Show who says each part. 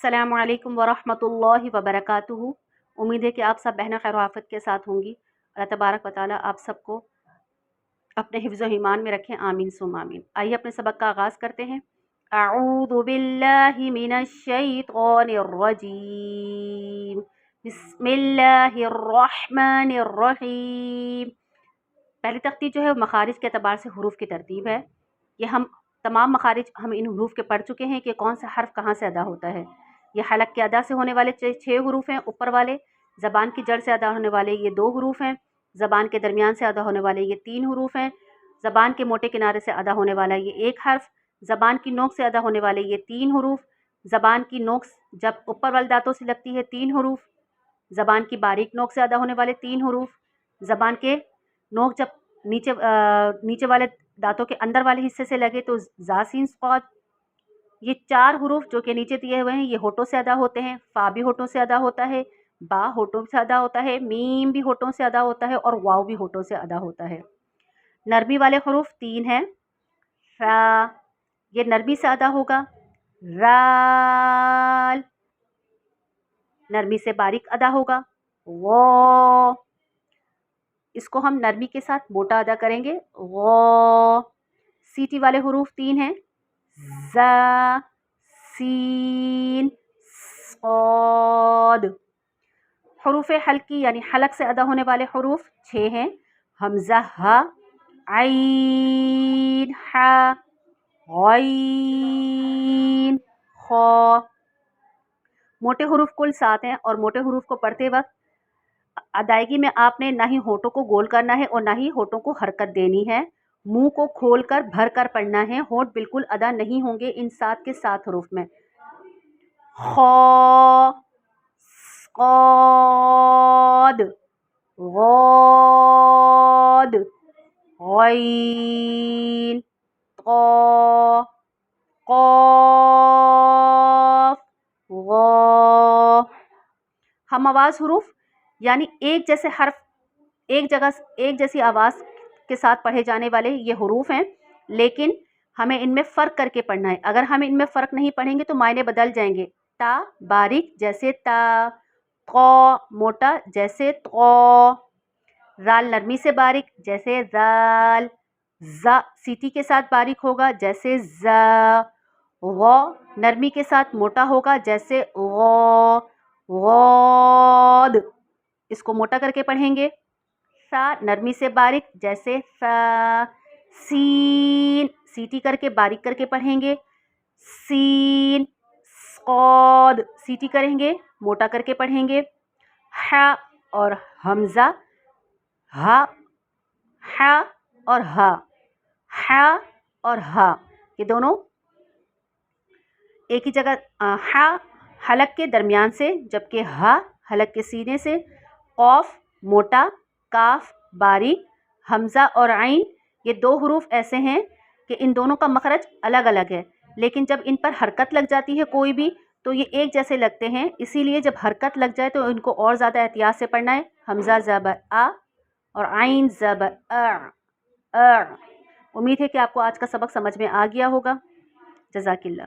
Speaker 1: अस्सलामु अलैकुम वरहमतुल्लाहि वबरकातुहू। उम्मीद है कि आप सब बहना खैर आफत के साथ होंगी। अल्लाह तबारक व तआला आप सबको अपने हिफ्ज़ व ईमान में रखें, आमीन सुम्मा आमीन। आइए अपने सबक का आगाज़ करते हैं। अऊज़ु बिल्लाहि मिनश शैतानिर रजीम, बिस्मिल्लाहिर रहमानिर रहीम। पहली तख्ती जो है मखारिज के अतबार से हुरूफ की तरतीब है। ये हम तमाम मखारिज हम इन हुरूफ के पढ़ चुके हैं कि कौन सा हर्फ कहाँ से अदा होता है। ये हलक के अदा से होने वाले 6 हुरूफ हैं ऊपर वाले, ज़बान की जड़ से अदा होने वाले ये 2 हुरूफ हैं, ज़बान के दरमियान से अदा होने वाले ये 3 हुरूफ हैं, ज़बान के मोटे किनारे से अदा होने वाला ये 1 हर्फ, ज़बान की नोक से अदा होने वाले ये 3 हुरूफ, ज़बान की नोक जब ऊपर वाले दाँतों से लगती है 3 हुरूफ, ज़बान की बारीक नोक से अदा होने वाले 3 हुरूफ, ज़बान के नोक जब नीचे वाले दाँतों के अंदर वाले हिस्से से लगे तो ज़ा सीन क़ाद। ये 4 हुरूफ जो कि नीचे दिए हुए हैं ये होठों से अदा होते हैं। फ़ा भी होठों से अदा होता है, बा होठों से अदा होता है, मीम भी होठों से अदा होता है और वाव भी होठों से अदा होता है। नरमी वाले हुरूफ 3 हैं। रा, ये नरमी से अदा होगा। राल, नरमी से बारीक अदा होगा। वो, इसको हम नरमी के साथ मोटा अदा करेंगे। वो, सीटी वाले हुरूफ 3 हैं। ज़ा, सीन, सॉद। हुरूफ़ हल्की यानी हलक से अदा होने वाले हुरूफ 6 हैं। हमज़ा हा, आइन हा, गईन खा। मोटे हुरूफ कुल 7 हैं और मोटे हुरूफ को पढ़ते वक्त अदायगी में आपने ना ही होठों को गोल करना है और ना ही होठों को हरकत देनी है। मुंह को खोलकर भर कर पढ़ना है। होठ बिल्कुल अदा नहीं होंगे इन 7 के 7 हुरूफ में। खा, क़ाद, ग़ाद, गईन, क़ा, क़ाफ, ग़ा। हम आवाज़ हुरूफ यानी एक जैसे हर्फ एक जैसी आवाज़ के साथ पढ़े जाने वाले ये हुरूफ हैं, लेकिन हमें इनमें फ़र्क करके पढ़ना है। अगर हम इनमें फ़र्क नहीं पढ़ेंगे तो मायने बदल जाएंगे। ता बारीक जैसे ता, क़ा मोटा जैसे क़ा, राल नरमी से बारीक जैसे राल, ज़ा सीटी के साथ बारीक होगा जैसे ज़ा, ग़ा नरमी के साथ मोटा होगा जैसे ग़ा, ग़ाद इसको मोटा करके पढ़ेंगे। सा नरमी से बारीक जैसे सा, सीन सीटी करके बारीक करके पढ़ेंगे। सीन, क़ाद सीटी करेंगे मोटा करके पढ़ेंगे। हा और हमज़ा, हा, हा और हा, हा और हा ये दोनों एक ही जगह। हा हलक के दरमियान से जबकि हा हलक के सीने से। क़ाफ मोटा, काफ बारीक, हमज़ा और आइन ये 2 हुरूफ ऐसे हैं कि इन दोनों का मखरज अलग अलग है, लेकिन जब इन पर हरकत लग जाती है कोई भी तो ये एक जैसे लगते हैं। इसीलिए जब हरकत लग जाए तो इनको और ज़्यादा एहतियात से पढ़ना है। हमज़ा ज़बर आ और आइन ज़बर अ। उम्मीद है कि आपको आज का सबक समझ में आ गया होगा। जज़ाकिल्लाह।